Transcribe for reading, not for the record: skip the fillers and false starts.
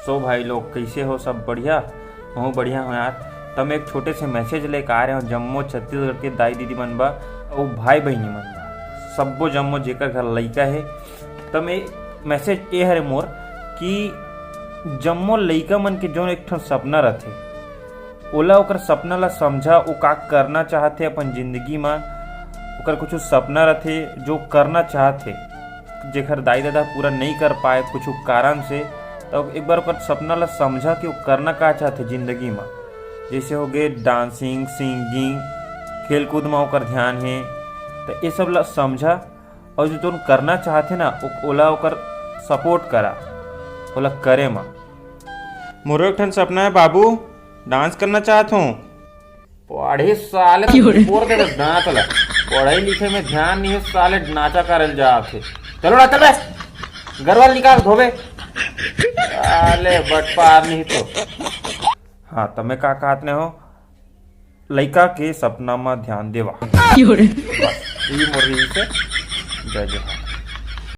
सो भाई लोग कैसे हो, सब बढ़िया? मैं बढ़िया हूँ यार। तब एक छोटे से मैसेज लेकर आ रहे हो जम्मू छत्तीसगढ़ के दाई दीदी मन बा और भाई बहनी मन बा सब्बो जम्मू जेकर घर लइका है। तब मैसेज ये हरे मोर कि जम्मो लइका मन के जो एक ठन सपना रहते ओला ओकर सपना ला समझा, वो का करना चाहते अपन जिंदगी में। ओकर कुछ सपना रहते जो करना चाहते जेकर दाई दादा पूरा नहीं कर पाए कुछ कारण से, तो एक बार ओकर सपना ला समझा कि वो करना का चाहते जिंदगी में। जैसे हो गए डांसिंग, सिंगिंग, खेल कूद में ओकर ध्यान है, तो ये सब ला समझा और जो तुम करना चाहते ना ओला ओकर सपोर्ट करा, ओला करे माँ। मोरो एक ठन सपना है बाबू, डांस करना चाहता हूँ। पढ़े साले दांत ला पढ़ाई लिखे में ध्यान नहीं है, साले नाचा करल जाते। चलो ना चल बे, गरवाल निकाल धोबे साले बटपार नहीं तो। हाँ तमें का कहत ने हो, लइका के सपना में ध्यान देवा। बस, ई मोर से जय जय।